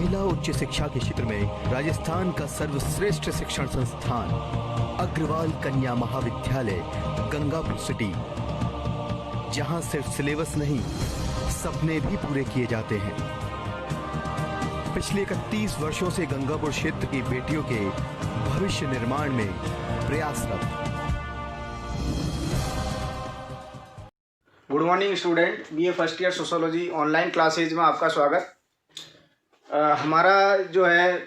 महिला उच्च शिक्षा के क्षेत्र में राजस्थान का सर्वश्रेष्ठ शिक्षण संस्थान अग्रवाल कन्या महाविद्यालय गंगापुर सिटी, जहां सिर्फ सिलेबस नहीं सपने भी पूरे किए जाते हैं। पिछले 31 वर्षों से गंगापुर क्षेत्र की बेटियों के भविष्य निर्माण में प्रयासरत। Good morning student, BA first year sociology online classes में आपका स्वागत। हमारा जो है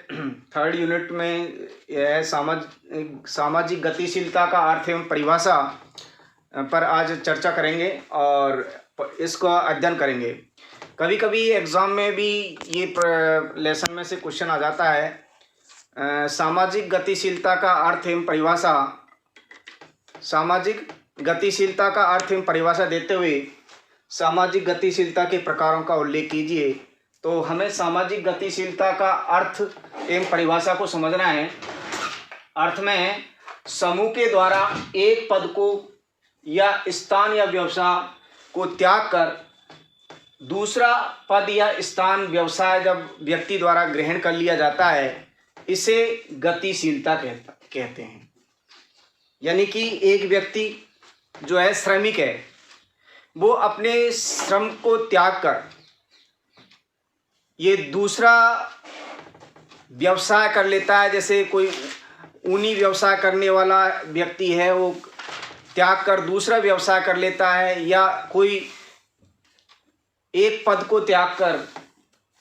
थर्ड यूनिट में यह सामाजिक गतिशीलता का अर्थ एवं परिभाषा पर आज चर्चा करेंगे और इसका अध्ययन करेंगे। कभी कभी एग्ज़ाम में भी ये लेसन में से क्वेश्चन आ जाता है, सामाजिक गतिशीलता का अर्थ एवं परिभाषा। सामाजिक गतिशीलता का अर्थ एवं परिभाषा देते हुए सामाजिक गतिशीलता के प्रकारों का उल्लेख कीजिए। तो हमें सामाजिक गतिशीलता का अर्थ एवं परिभाषा को समझना है। अर्थ में समूह के द्वारा एक पद को या स्थान या व्यवसाय को त्याग कर दूसरा पद या स्थान व्यवसाय जब व्यक्ति द्वारा ग्रहण कर लिया जाता है, इसे गतिशीलता कहते हैं। यानी कि एक व्यक्ति जो है श्रमिक है, वो अपने श्रम को त्याग कर ये दूसरा व्यवसाय कर लेता है। जैसे कोई ऊनी व्यवसाय करने वाला व्यक्ति है, वो त्याग कर दूसरा व्यवसाय कर लेता है, या कोई एक पद को त्याग कर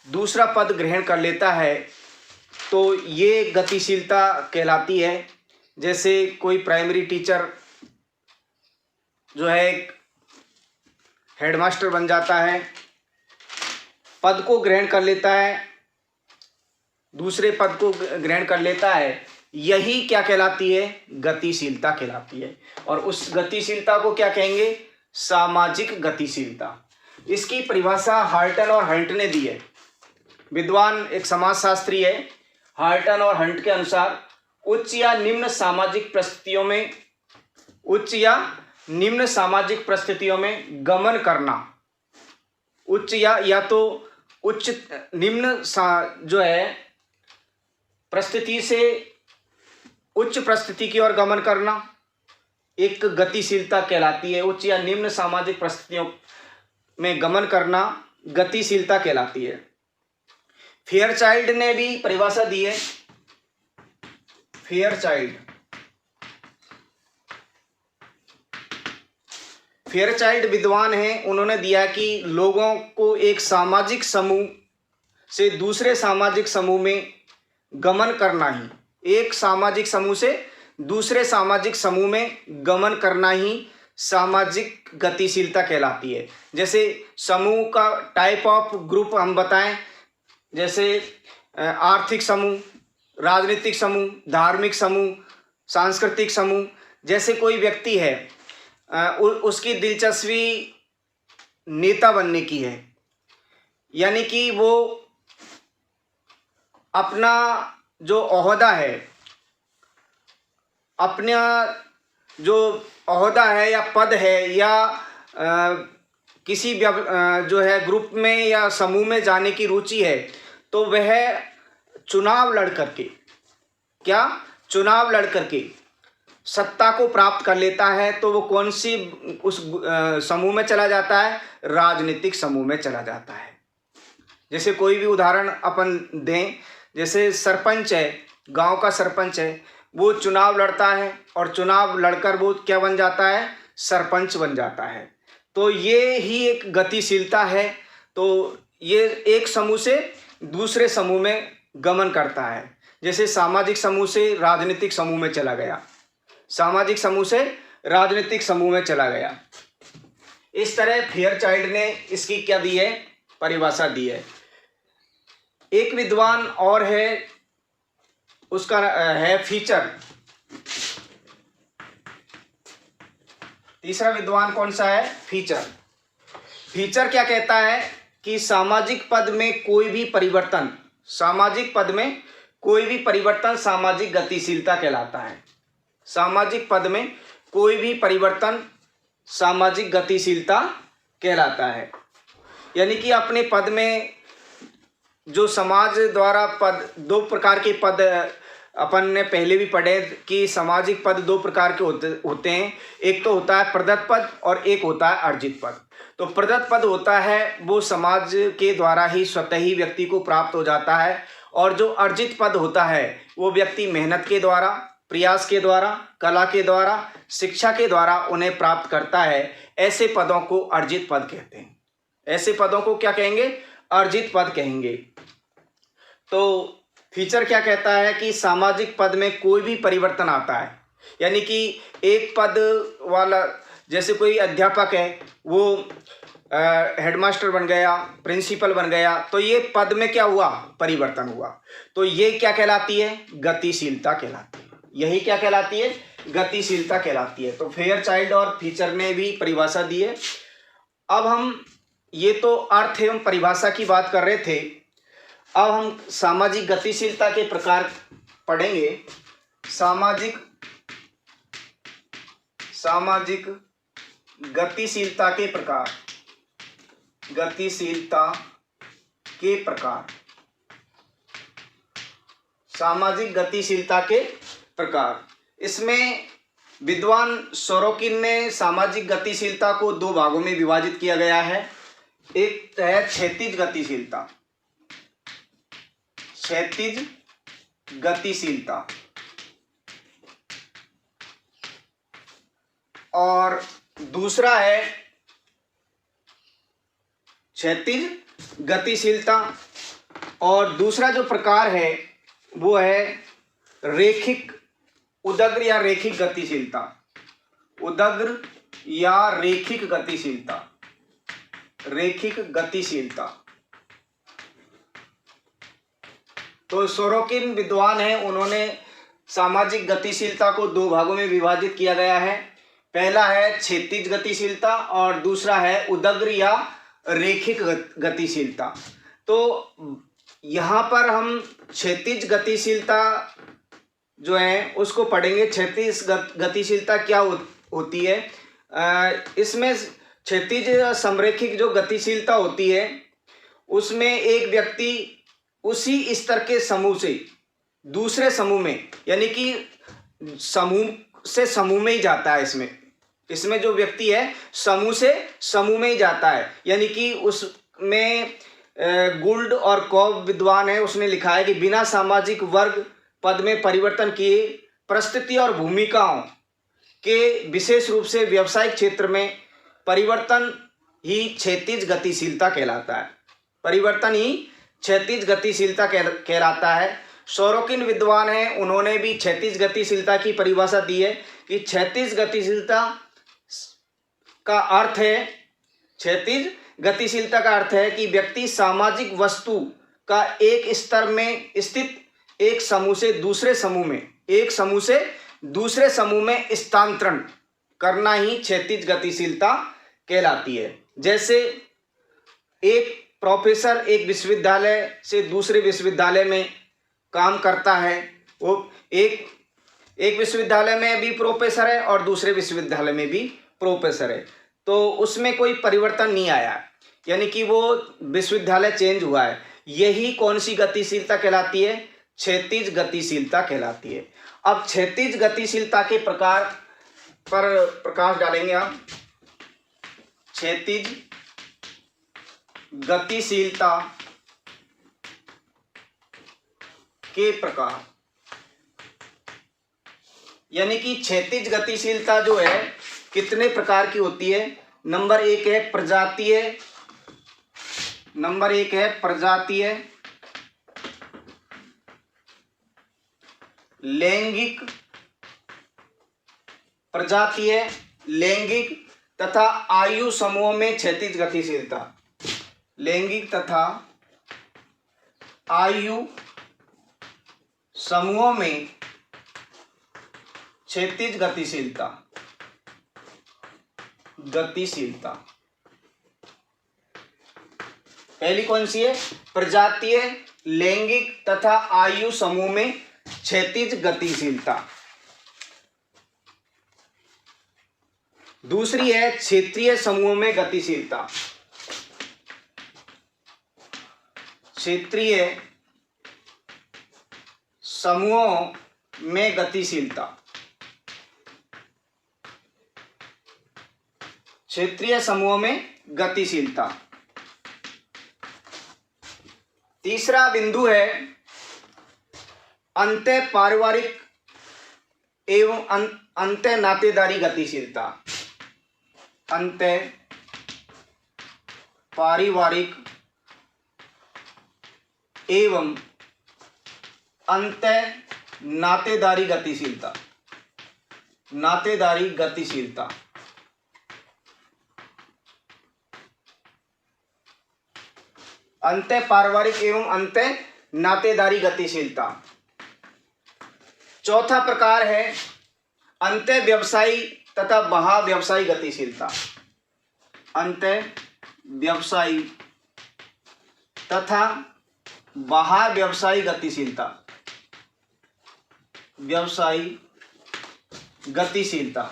दूसरा पद ग्रहण कर लेता है, तो ये गतिशीलता कहलाती है। जैसे कोई प्राइमरी टीचर जो है हेडमास्टर बन जाता है, पद को ग्रहण कर लेता है, दूसरे पद को ग्रहण कर लेता है, यही क्या कहलाती है? गतिशीलता कहलाती है। और उस गतिशीलता को क्या कहेंगे? सामाजिक गतिशीलता। इसकी परिभाषा हार्टन और हंट ने दी है। विद्वान एक समाजशास्त्री है। हार्टन और हंट के अनुसार उच्च या निम्न सामाजिक परिस्थितियों में गमन करना, उच्च या तो उच्च निम्न जो है परिस्थिति से उच्च परिस्थिति की ओर गमन करना एक गतिशीलता कहलाती है। उच्च या निम्न सामाजिक परिस्थितियों में गमन करना गतिशीलता कहलाती है। फेयरचाइल्ड ने भी परिभाषा दी है। फेयरचाइल्ड विद्वान हैं, उन्होंने दिया कि लोगों को एक सामाजिक समूह से दूसरे सामाजिक समूह में गमन करना ही, एक सामाजिक समूह से दूसरे सामाजिक समूह में गमन करना ही सामाजिक गतिशीलता कहलाती है। जैसे समूह का टाइप ऑफ ग्रुप हम बताएं, जैसे आर्थिक समूह, राजनीतिक समूह, धार्मिक समूह, सांस्कृतिक समूह। जैसे कोई व्यक्ति है, उसकी दिलचस्पी नेता बनने की है, यानी कि वो अपना जो ओहदा है, अपना जो ओहदा है या पद है या किसी जो है ग्रुप में या समूह में जाने की रुचि है, तो वह चुनाव लड़ करके सत्ता को प्राप्त कर लेता है। तो वो कौन सी उस समूह में चला जाता है? राजनीतिक समूह में चला जाता है। जैसे कोई भी उदाहरण अपन दें, जैसे सरपंच है, गांव का सरपंच है, वो चुनाव लड़ता है और चुनाव लड़कर वो क्या बन जाता है? सरपंच बन जाता है। तो ये ही एक गतिशीलता है। तो ये एक समूह से दूसरे समूह में गमन करता है। जैसे सामाजिक समूह से राजनीतिक समूह में चला गया, सामाजिक समूह से राजनीतिक समूह में चला गया। इस तरह फेयरचाइल्ड ने इसकी क्या दी है? परिभाषा दी है। एक विद्वान और है, उसका है फीचर। तीसरा विद्वान कौन सा है? फीचर क्या कहता है कि सामाजिक पद में कोई भी परिवर्तन सामाजिक गतिशीलता कहलाता है। सामाजिक पद में कोई भी परिवर्तन सामाजिक गतिशीलता कहलाता है। यानी कि अपने पद में जो समाज द्वारा पद, दो प्रकार के पद अपन ने पहले भी पढ़े कि सामाजिक पद दो प्रकार के होते हैं। एक तो होता है प्रदत्त पद और एक होता है अर्जित पद। तो प्रदत्त पद होता है वो समाज के द्वारा ही स्वतः ही व्यक्ति को प्राप्त हो जाता है, और जो अर्जित पद होता है वो व्यक्ति मेहनत के द्वारा, प्रयास के द्वारा, कला के द्वारा, शिक्षा के द्वारा उन्हें प्राप्त करता है। ऐसे पदों को अर्जित पद कहते हैं। ऐसे पदों को क्या कहेंगे? अर्जित पद कहेंगे। तो फीचर क्या कहता है कि सामाजिक पद में कोई भी परिवर्तन आता है, यानी कि एक पद वाला, जैसे कोई अध्यापक है वो हेडमास्टर बन गया, प्रिंसिपल बन गया, तो ये पद में क्या हुआ? परिवर्तन हुआ। तो ये क्या कहलाती है? गतिशीलता कहलाती है। यही क्या कहलाती है? गतिशीलता कहलाती है। तो फेयरचाइल्ड और फीचर ने भी परिभाषा दी है। अब हम ये तो अर्थ एवं परिभाषा की बात कर रहे थे, अब हम सामाजिक गतिशीलता के प्रकार पढ़ेंगे। सामाजिक गतिशीलता के प्रकार, गतिशीलता के प्रकार, सामाजिक गतिशीलता के प्रकार। इसमें विद्वान सोरोकिन ने सामाजिक गतिशीलता को दो भागों में विभाजित किया गया है। एक है क्षैतिज गतिशीलता, क्षैतिज गतिशीलता, और दूसरा है क्षैतिज गतिशीलता, और दूसरा जो प्रकार है वो है रेखिक, उदग्र या रेखिक गतिशीलता, उदग्र या रेखिक गतिशीलता, रेखिक गतिशीलता। तो सोरोकिन विद्वान हैं, उन्होंने सामाजिक गतिशीलता को दो भागों में विभाजित किया गया है। पहला है क्षैतिज गतिशीलता और दूसरा है उदग्र या रेखिक गतिशीलता। तो यहाँ पर हम क्षैतिज गतिशीलता जो है उसको पढ़ेंगे। क्षैतिज गतिशीलता क्या होती है? इसमें क्षैतिज समरेखिक जो गतिशीलता होती है उसमें एक व्यक्ति उसी स्तर के समूह से दूसरे समूह में, यानी कि समूह से समूह में ही जाता है। इसमें जो व्यक्ति है समूह से समूह में ही जाता है, यानी कि उसमें गुल्ड और कॉब विद्वान है, उसने लिखा है कि बिना सामाजिक वर्ग पद में परिवर्तन किए परिस्थिति और भूमिकाओं के विशेष रूप से व्यावसायिक क्षेत्र में परिवर्तन ही क्षैतिज गतिशीलता कहलाता है। परिवर्तन ही क्षैतिज गतिशीलता कहलाता है। सोरोकिन विद्वान हैं, उन्होंने भी क्षैतिज गतिशीलता की परिभाषा दी है कि क्षैतिज गतिशीलता का अर्थ है, क्षैतिज गतिशीलता का अर्थ है कि व्यक्ति सामाजिक वस्तु का एक स्तर में स्थित एक समूह से दूसरे समूह में, एक समूह से दूसरे समूह में स्थानांतरण करना ही क्षैतिज गतिशीलता कहलाती है। जैसे एक प्रोफेसर एक विश्वविद्यालय से दूसरे विश्वविद्यालय में काम करता है, वो एक विश्वविद्यालय में भी प्रोफेसर है और दूसरे विश्वविद्यालय में भी प्रोफेसर है, तो उसमें कोई परिवर्तन नहीं आया, यानी कि वो विश्वविद्यालय चेंज हुआ है। यही कौन सी गतिशीलता कहलाती है? क्षैतिज गतिशीलता कहलाती है। अब क्षैतिज गतिशीलता के प्रकार पर प्रकाश डालेंगे आप। क्षैतिज गतिशीलता के प्रकार, यानी कि क्षैतिज गतिशीलता जो है कितने प्रकार की होती है? नंबर एक है प्रजातीय, नंबर एक है प्रजातीय, लैंगिक, प्रजातीय, लैंगिक तथा आयु समूह में क्षैतिज गतिशीलता, लैंगिक तथा आयु समूहों में क्षैतिज गतिशीलता, गतिशीलता। पहली कौन सी है? प्रजातीय, लैंगिक तथा आयु समूह में क्षैतिज गतिशीलता। दूसरी है क्षेत्रीय समूह में गतिशीलता। क्षेत्रीय समूहों में गतिशीलता। क्षेत्रीय समूहों में गतिशीलता। तीसरा बिंदु है अंतः पारिवारिक एवं अंतः नातेदारी गतिशीलता। अंतः पारिवारिक एवं अंतः नातेदारी गतिशीलता। नातेदारी गतिशीलता। अंतः पारिवारिक एवं अंतः नातेदारी गतिशीलता। चौथा प्रकार है अंतः व्यवसायी तथा बाह्य व्यवसायी गतिशीलता। अंतः व्यवसायी तथा बाह्य व्यवसायी गतिशीलता। व्यवसायी गतिशीलता।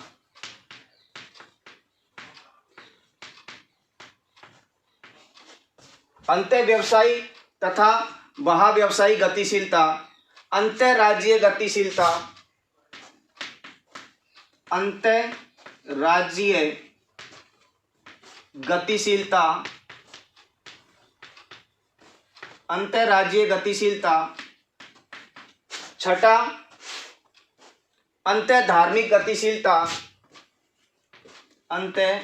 अंतः व्यवसायी तथा बाह्य व्यवसायी गतिशीलता। अंतर्राज्यीय गतिशीलता। अंतर्राज्यीय गतिशीलता। अंतर्राज्यीय गतिशीलता। छठा अंतः धार्मिक गतिशीलता। अंतः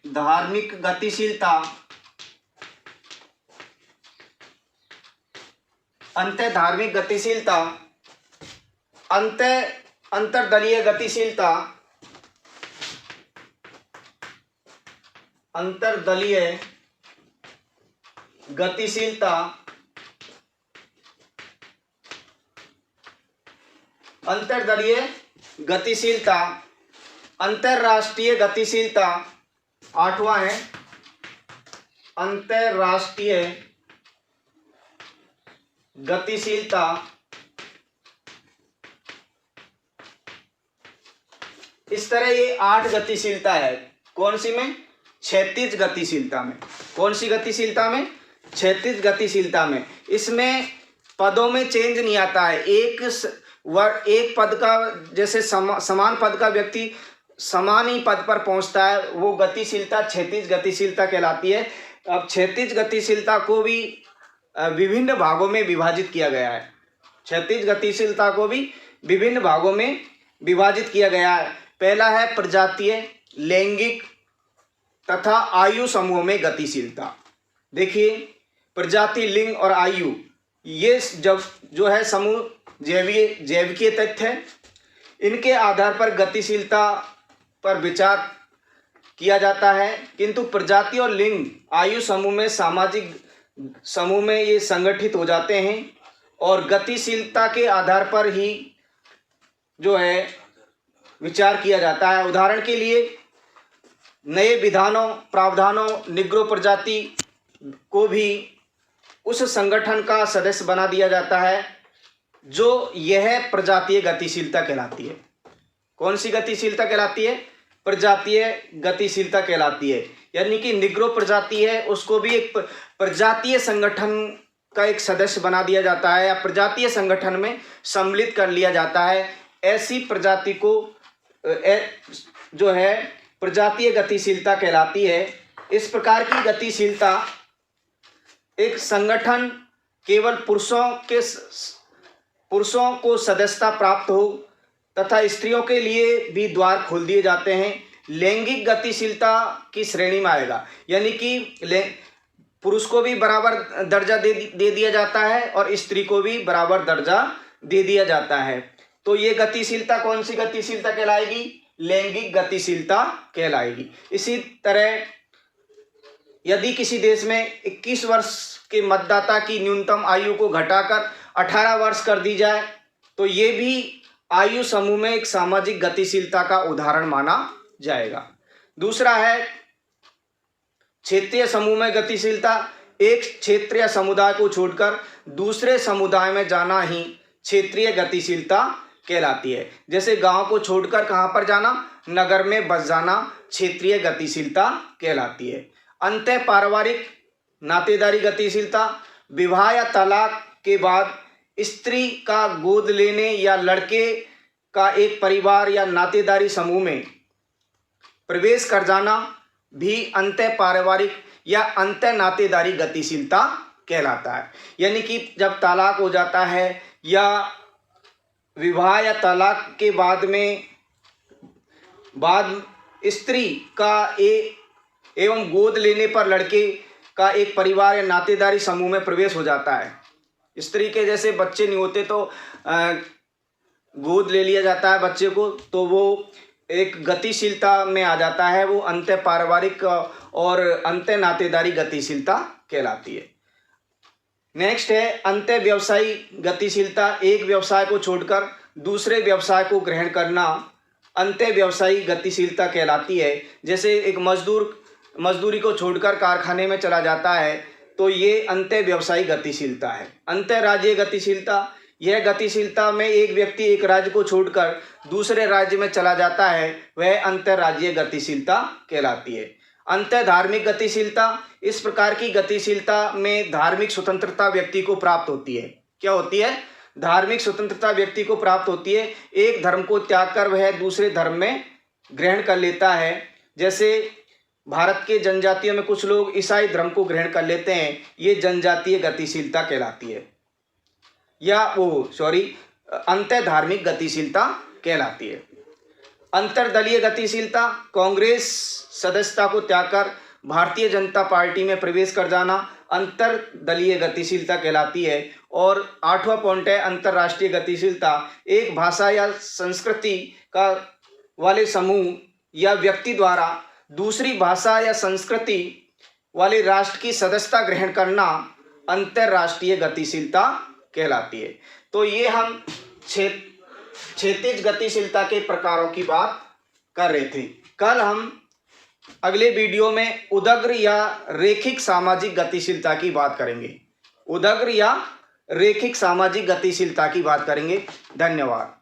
धार्मिक गतिशीलता। अंतः धार्मिक गतिशीलता। अंतर्दलीय गतिशीलता। अंतर्दलीय गतिशीलता। अंतर्दलीय गतिशीलता। अंतरराष्ट्रीय गतिशीलता। आठवां है अंतरराष्ट्रीय गतिशीलता। इस तरह ये 8 गतिशीलता है। कौन सी में? क्षैतिज गतिशीलता में। कौन सी गतिशीलता में? क्षैतिज गतिशीलता में। इसमें पदों में चेंज नहीं आता है। एक पद का जैसे समान पद का व्यक्ति समान ही पद पर पहुंचता है, वो गतिशीलता क्षैतिज गतिशीलता कहलाती है। अब क्षैतिज गतिशीलता को भी विभिन्न भागों में विभाजित किया गया है। क्षैतिज गतिशीलता को भी विभिन्न भागों में विभाजित किया गया है। पहला है प्रजातीय, लैंगिक तथा आयु समूह में गतिशीलता। देखिए प्रजाति, लिंग और आयु, ये जब जो है समूह जैविकीय तथ्य है। इनके आधार पर गतिशीलता पर विचार किया जाता है, किंतु प्रजाति और लिंग आयु समूह में सामाजिक समूह में ये संगठित हो जाते हैं और गतिशीलता के आधार पर ही जो है विचार किया जाता है। उदाहरण के लिए नए विधानों प्रावधानों निग्रो प्रजाति को भी उस संगठन का सदस्य बना दिया जाता है जो यह प्रजातीय गतिशीलता कहलाती है। कौन सी गतिशीलता कहलाती है? प्रजातीय गतिशीलता कहलाती है। यानी कि निग्रो प्रजाति है, उसको भी एक प्रजातीय संगठन का एक सदस्य बना दिया जाता है या प्रजातीय संगठन में सम्मिलित कर लिया जाता है। ऐसी प्रजाति को जो है प्रजातीय गतिशीलता कहलाती है। इस प्रकार की गतिशीलता एक संगठन केवल पुरुषों को सदस्यता प्राप्त हो तथा स्त्रियों के लिए भी द्वार खोल दिए जाते हैं। लैंगिक गतिशीलता की श्रेणी में आएगा, यानी कि पुरुष को भी बराबर दर्जा दे दिया जाता है और स्त्री को भी बराबर दर्जा दे दिया जाता है। तो ये गतिशीलता कौन सी गतिशीलता कहलाएगी? लैंगिक गतिशीलता कहलाएगी। इसी तरह यदि किसी देश में 21 वर्ष के मतदाता की न्यूनतम आयु को घटाकर 18 वर्ष कर दी जाए तो ये भी आयु समूह में एक सामाजिक गतिशीलता का उदाहरण माना जाएगा। दूसरा है क्षेत्रीय समूह में गतिशीलता। एक क्षेत्रीय समुदाय को छोड़कर दूसरे समुदाय में जाना ही क्षेत्रीय गतिशीलता कहलाती है। जैसे गांव को छोड़कर कहां पर जाना? नगर में बस जाना क्षेत्रीय गतिशीलता कहलाती है। अंतः पारिवारिक नातेदारी गतिशीलता, विवाह या तलाक के बाद स्त्री का गोद लेने या लड़के का एक परिवार या नातेदारी समूह में प्रवेश कर जाना भी अंतः पारिवारिक या अंतः नातेदारी गतिशीलता कहलाता है। यानी कि जब तलाक हो जाता है या विवाह या तलाक के बाद स्त्री का एवं गोद लेने पर लड़के का एक परिवार या नातेदारी समूह में प्रवेश हो जाता है। स्त्री के जैसे बच्चे नहीं होते तो गोद ले लिया जाता है बच्चे को, तो वो एक गतिशीलता में आ जाता है, वो अंतः पारिवारिक और अंतः नातेदारी गतिशीलता कहलाती है। नेक्स्ट है अंतः व्यवसायी गतिशीलता। एक व्यवसाय को छोड़कर दूसरे व्यवसाय को ग्रहण करना अंतः व्यवसायी गतिशीलता कहलाती है। जैसे एक मजदूरी को छोड़कर कारखाने में चला जाता है तो ये अंतः व्यवसायी गतिशीलता है। अंतः राज्यीय गतिशीलता, यह गतिशीलता में एक व्यक्ति एक राज्य को छोड़कर दूसरे राज्य में चला जाता है, वह अंतः राज्यीय गतिशीलता कहलाती है। अंतः धार्मिक गतिशीलता, इस प्रकार की गतिशीलता में धार्मिक स्वतंत्रता व्यक्ति को प्राप्त होती है। क्या होती है? धार्मिक स्वतंत्रता व्यक्ति को प्राप्त होती है। एक धर्म को त्याग कर वह दूसरे धर्म में ग्रहण कर लेता है। जैसे भारत के जनजातियों में कुछ लोग ईसाई धर्म को ग्रहण कर लेते हैं, ये जनजातीय गतिशीलता कहलाती है, या अंतः धार्मिक गतिशीलता कहलाती है। अंतर्दलीय गतिशीलता, कांग्रेस सदस्यता को त्याग कर भारतीय जनता पार्टी में प्रवेश कर जाना अंतर्दलीय गतिशीलता कहलाती है। और 8वां पॉइंट है अंतर्राष्ट्रीय गतिशीलता। एक भाषा या संस्कृति का वाले समूह या व्यक्ति द्वारा दूसरी भाषा या संस्कृति वाले राष्ट्र की सदस्यता ग्रहण करना अंतर्राष्ट्रीय गतिशीलता कहलाती है। तो ये हम क्षैतिज गतिशीलता के प्रकारों की बात कर रहे थे। कल हम अगले वीडियो में उदग्र या रेखिक सामाजिक गतिशीलता की बात करेंगे। उदग्र या रेखिक सामाजिक गतिशीलता की बात करेंगे। धन्यवाद।